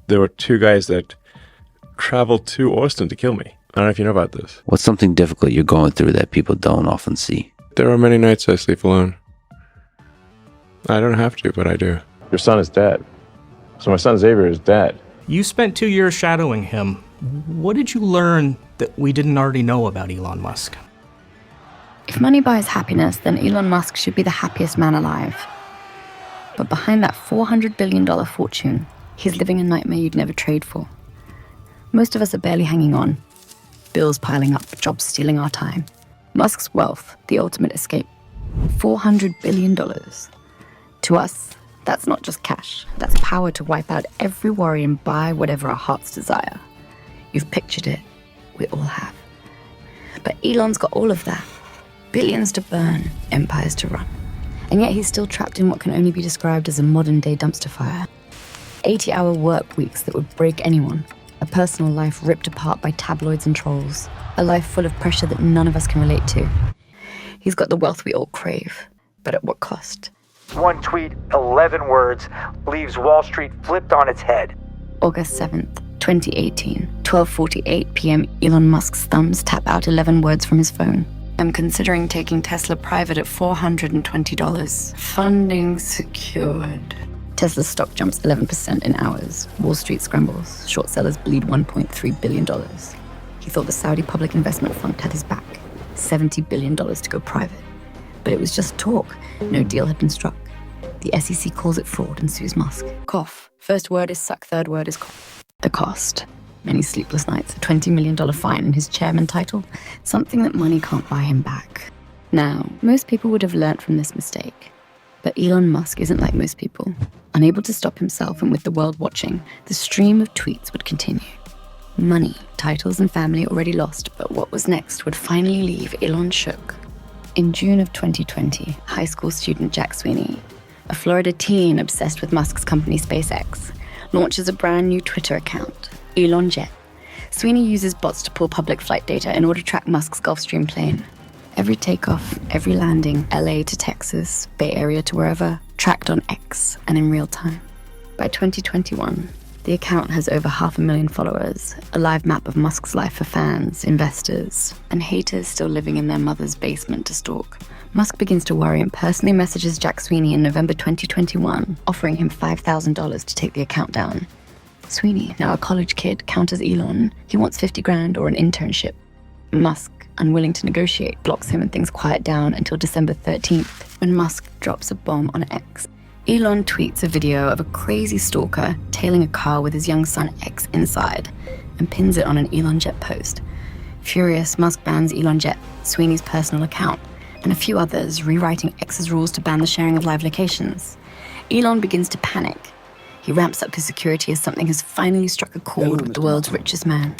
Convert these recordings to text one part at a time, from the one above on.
There were two guys that traveled to Austin to kill me. I don't know if you know about this. What's something difficult you're going through that people don't often see? There are many nights I sleep alone. I don't have to, but I do. Your son is dead. So my son Xavier is dead. You spent 2 years shadowing him. What did you learn that we didn't already know about Elon Musk? If money buys happiness, then Elon Musk should be the happiest man alive. But behind that $400 billion fortune, he's living a nightmare you'd never trade for. Most of us are barely hanging on. Bills piling up, jobs stealing our time. Musk's wealth, the ultimate escape. $400 billion. To us, that's not just cash. That's power to wipe out every worry and buy whatever our hearts desire. You've pictured it. We all have. But Elon's got all of that. Billions to burn, empires to run. And yet he's still trapped in what can only be described as a modern-day dumpster fire. 80-hour work weeks that would break anyone. A personal life ripped apart by tabloids and trolls. A life full of pressure that none of us can relate to. He's got the wealth we all crave. But at what cost? One tweet, 11 words, leaves Wall Street flipped on its head. August 7th, 2018, 12:48 p.m. Elon Musk's thumbs tap out 11 words from his phone. I'm considering taking Tesla private at $420. Funding secured. Tesla's stock jumps 11% in hours. Wall Street scrambles. Short sellers bleed $1.3 billion. He thought the Saudi Public Investment Fund had his back. $70 billion to go private. But it was just talk. No deal had been struck. The SEC calls it fraud and sues Musk. Cough. First word is suck, third word is cough. The cost. Many sleepless nights, a $20 million fine and his chairman title. Something that money can't buy him back. Now, most people would have learnt from this mistake. But Elon Musk isn't like most people. Unable to stop himself and with the world watching, the stream of tweets would continue. Money, titles and family already lost, but what was next would finally leave Elon shook. In June of 2020, high school student Jack Sweeney, a Florida teen obsessed with Musk's company SpaceX, launches a brand new Twitter account, Elon Jet. Sweeney uses bots to pull public flight data in order to track Musk's Gulfstream plane. Every takeoff, every landing, LA to Texas, Bay Area to wherever, tracked on X and in real time. By 2021, the account has over 500,000 followers, a live map of Musk's life for fans, investors, and haters still living in their mother's basement to stalk. Musk begins to worry and personally messages Jack Sweeney in November 2021, offering him $5,000 to take the account down. Sweeney, now a college kid, counters Elon. He wants $50,000 or an internship. Musk, unwilling to negotiate, blocks him and things quiet down until December 13th, when Musk drops a bomb on X. Elon tweets a video of a crazy stalker tailing a car with his young son X inside and pins it on an Elon Jet post. Furious, Musk bans Elon Jet, Sweeney's personal account, and a few others, rewriting X's rules to ban the sharing of live locations. Elon begins to panic. He ramps up his security as something has finally struck a chord with the world's richest man,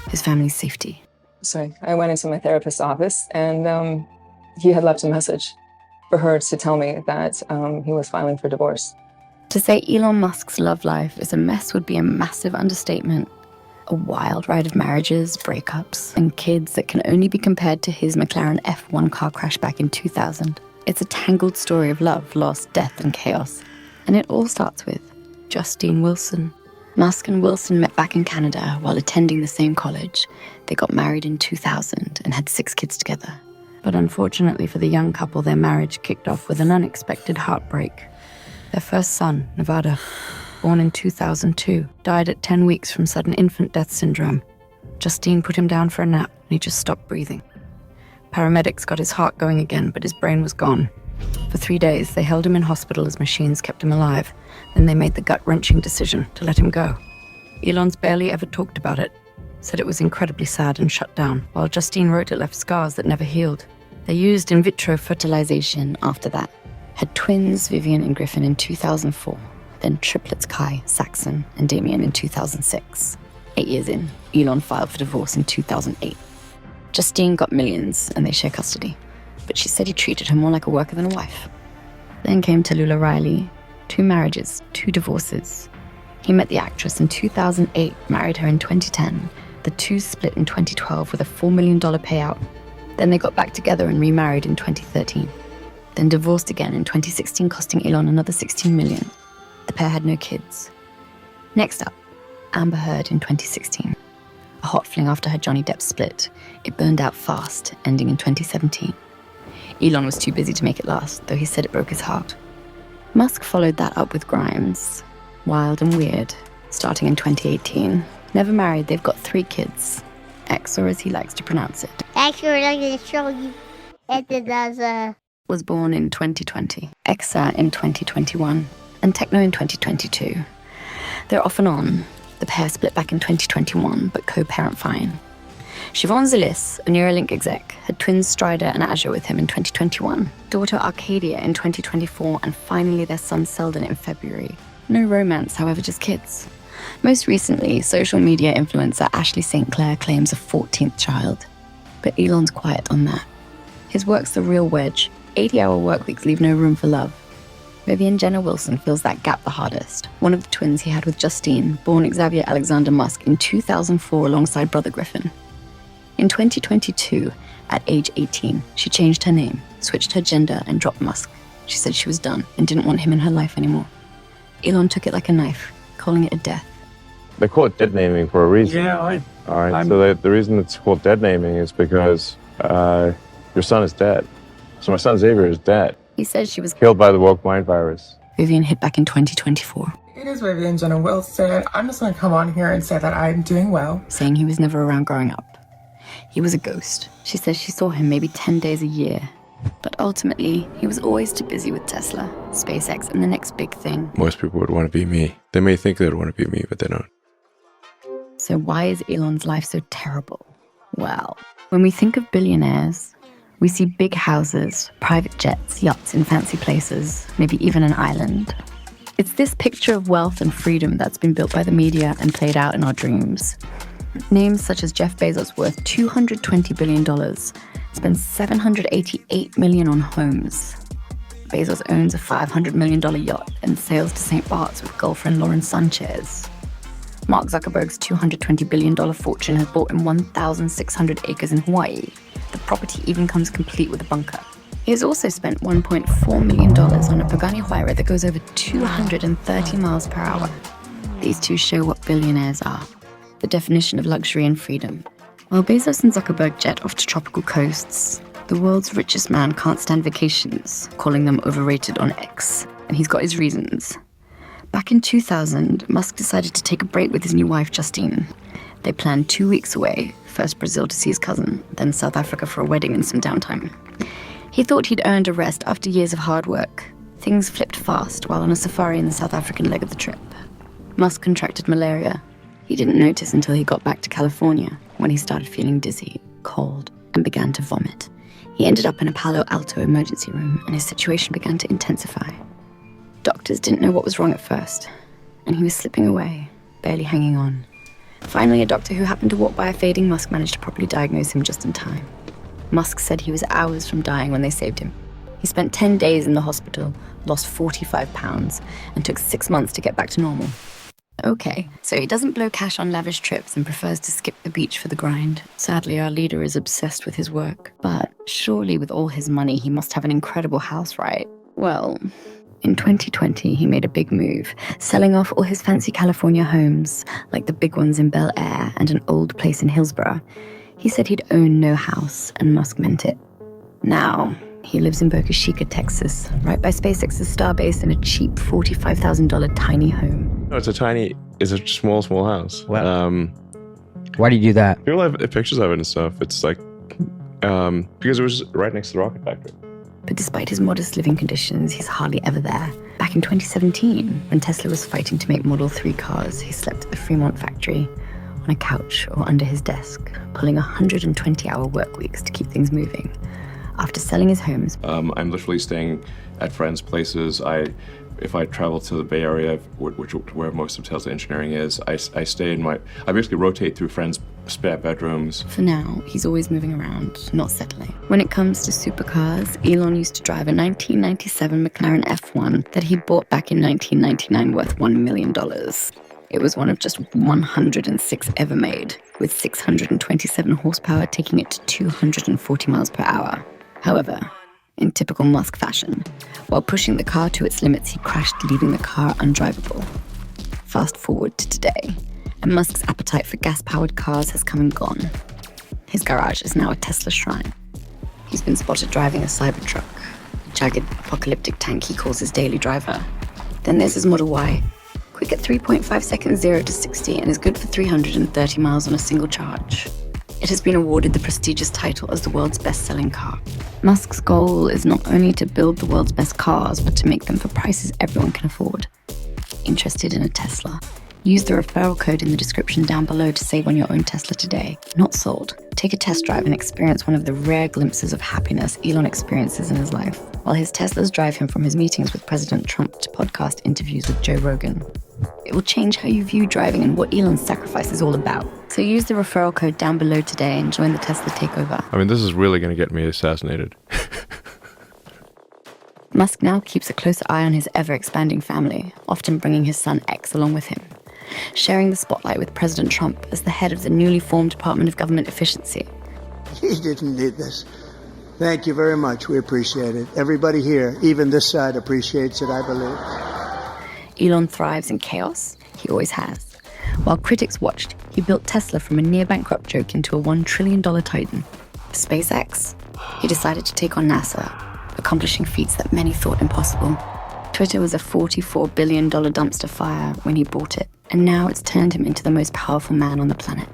his family's safety. So I went into my therapist's office and he had left a message for her to tell me that he was filing for divorce. To say Elon Musk's love life is a mess would be a massive understatement. A wild ride of marriages, breakups, and kids that can only be compared to his McLaren F1 car crash back in 2000. It's a tangled story of love, loss, death, and chaos. And it all starts with Justine Wilson. Musk and Wilson met back in Canada while attending the same college. They got married in 2000 and had 6 kids together. But unfortunately for the young couple, their marriage kicked off with an unexpected heartbreak. Their first son, Nevada, born in 2002, died at 10 weeks from sudden infant death syndrome. Justine put him down for a nap and he just stopped breathing. Paramedics got his heart going again, but his brain was gone. For 3 days, they held him in hospital as machines kept him alive. Then they made the gut-wrenching decision to let him go. Elon's barely ever talked about it, said it was incredibly sad and shut down, while Justine wrote it left scars that never healed. They used in vitro fertilization after that. Had twins, Vivian and Griffin, in 2004. Then triplets Kai, Saxon, and Damien in 2006. 8 years in, Elon filed for divorce in 2008. Justine got millions, and they share custody. But she said he treated her more like a worker than a wife. Then came Tallulah Riley. 2 marriages, 2 divorces. He met the actress in 2008, married her in 2010. The two split in 2012 with a $4 million payout. Then they got back together and remarried in 2013. Then divorced again in 2016, costing Elon another $16 million. The pair had no kids. Next up, Amber Heard in 2016. A hot fling after her Johnny Depp split, it burned out fast, ending in 2017. Elon was too busy to make it last, though he said it broke his heart. Musk followed that up with Grimes. Wild and weird, starting in 2018. Never married, they've got 3 kids. X, or as he likes to pronounce it. Actually, I'm going to show you. Was born in 2020, Exa in 2021, and Techno in 2022. They're off and on. The pair split back in 2021, but co-parent fine. Siobhan Zilis, a Neuralink exec, had twins Strider and Azure with him in 2021, daughter Arcadia in 2024, and finally their son Selden in February. No romance, however, just kids. Most recently, social media influencer Ashley St. Clair claims a 14th child. But Elon's quiet on that. His work's the real wedge. 80-hour work weeks leave no room for love. Vivian Jenner Wilson feels that gap the hardest. One of the twins he had with Justine, born Xavier Alexander Musk in 2004 alongside brother Griffin. In 2022, at age 18, she changed her name, switched her gender, and dropped Musk. She said she was done and didn't want him in her life anymore. Elon took it like a knife, calling it a death. They call it dead naming for a reason. Yeah, All right, so the reason it's called dead naming is because your son is dead. So my son Xavier is dead. He says she was Killed by the woke mind virus. Vivian hit back in 2024, It is Vivian Jenner Wilson. I'm just going to come on here and say that I'm doing well. saying he was never around growing up. He was a ghost. She says she saw him maybe 10 days a year. But ultimately, he was always too busy with Tesla, SpaceX, and the next big thing. Most people would want to be me. They may think they would want to be me, but they don't. So why is Elon's life so terrible? Well, when we think of billionaires, we see big houses, private jets, yachts in fancy places, maybe even an island. It's this picture of wealth and freedom that's been built by the media and played out in our dreams. Names such as Jeff Bezos, worth $220 billion, spends $788 million on homes. Bezos owns a $500 million yacht and sails to St. Bart's with girlfriend Lauren Sanchez. Mark Zuckerberg's $220 billion fortune has bought him 1,600 acres in Hawaii. The property even comes complete with a bunker. He has also spent $1.4 million on a Pagani Huayra that goes over 230 miles per hour. These two show what billionaires are, the definition of luxury and freedom. While Bezos and Zuckerberg jet off to tropical coasts, the world's richest man can't stand vacations, calling them overrated on X, and he's got his reasons. Back in 2000, Musk decided to take a break with his new wife, Justine. They planned 2 weeks away, first Brazil to see his cousin, then South Africa for a wedding and some downtime. He thought he'd earned a rest after years of hard work. Things flipped fast while on a safari in the South African leg of the trip. Musk contracted malaria. He didn't notice until he got back to California, when he started feeling dizzy, cold, and began to vomit. He ended up in a Palo Alto emergency room, and his situation began to intensify. Doctors didn't know what was wrong at first, and he was slipping away, barely hanging on. Finally, a doctor who happened to walk by a fading Musk managed to properly diagnose him just in time. Musk said he was hours from dying when they saved him. He spent 10 days in the hospital, lost 45 pounds, and took 6 months to get back to normal. Okay, so he doesn't blow cash on lavish trips and prefers to skip the beach for the grind. Sadly, our leader is obsessed with his work. But surely with all his money, he must have an incredible house, right? Well, in 2020, he made a big move, selling off all his fancy California homes, like the big ones in Bel Air and an old place in Hillsborough. He said he'd own no house, and Musk meant it. Now, he lives in Boca Chica, Texas, right by SpaceX's starbase in a cheap $45,000 tiny home. No, it's a small house. Wow. Why do you do that? People have pictures of it and stuff. It's like, because it was right next to the rocket factory. But despite his modest living conditions, he's hardly ever there. Back in 2017, when Tesla was fighting to make Model 3 cars, he slept at the Fremont factory, on a couch or under his desk, pulling 120-hour work weeks to keep things moving. After selling his homes, I'm literally staying at friends' places. If I travel to the Bay Area, where most of Tesla engineering is, I stay in I basically rotate through friends' spare bedrooms. For now, he's always moving around, not settling. When it comes to supercars, Elon used to drive a 1997 McLaren F1 that he bought back in 1999 worth $1 million. It was one of just 106 ever made, with 627 horsepower taking it to 240 miles per hour. However, in typical Musk fashion, while pushing the car to its limits, he crashed, leaving the car undrivable. Fast forward to today, and Musk's appetite for gas-powered cars has come and gone. His garage is now a Tesla shrine. He's been spotted driving a Cybertruck, a jagged, apocalyptic tank he calls his daily driver. Then there's his Model Y, quick at 3.5 seconds 0 to 60 and is good for 330 miles on a single charge. It has been awarded the prestigious title as the world's best-selling car. Musk's goal is not only to build the world's best cars, but to make them for prices everyone can afford. Interested in a Tesla? Use the referral code in the description down below to save on your own Tesla today. Not sold. Take a test drive and experience one of the rare glimpses of happiness Elon experiences in his life, while his Teslas drive him from his meetings with President Trump to podcast interviews with Joe Rogan. It will change how you view driving and what Elon's sacrifice is all about. So use the referral code down below today and join the Tesla takeover. I mean, this is really going to get me assassinated. Musk now keeps a close eye on his ever-expanding family, often bringing his son X along with him, sharing the spotlight with President Trump as the head of the newly formed Department of Government Efficiency. He didn't need this. Thank you very much. We appreciate it. Everybody here, even this side, appreciates it, I believe. Elon thrives in chaos. He always has. While critics watched, he built Tesla from a near-bankrupt joke into a $1 trillion titan. SpaceX? He decided to take on NASA, accomplishing feats that many thought impossible. Twitter was a $44 billion dumpster fire when he bought it, and now it's turned him into the most powerful man on the planet.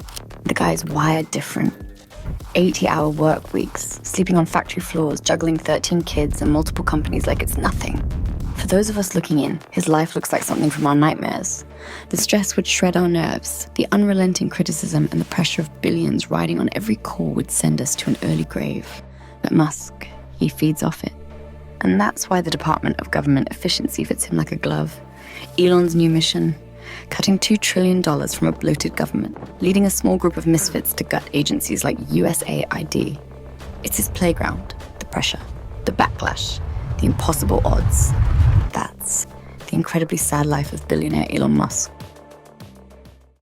The guy's wired different. 80-hour work weeks, sleeping on factory floors, juggling 13 kids and multiple companies like it's nothing. For those of us looking in, his life looks like something from our nightmares. The stress would shred our nerves. The unrelenting criticism and the pressure of billions riding on every core would send us to an early grave. But Musk, he feeds off it. And that's why the Department of Government Efficiency fits him like a glove. Elon's new mission, cutting $2 trillion from a bloated government, leading a small group of misfits to gut agencies like USAID. It's his playground, the pressure, the backlash, the impossible odds. That's the incredibly sad life of billionaire Elon Musk.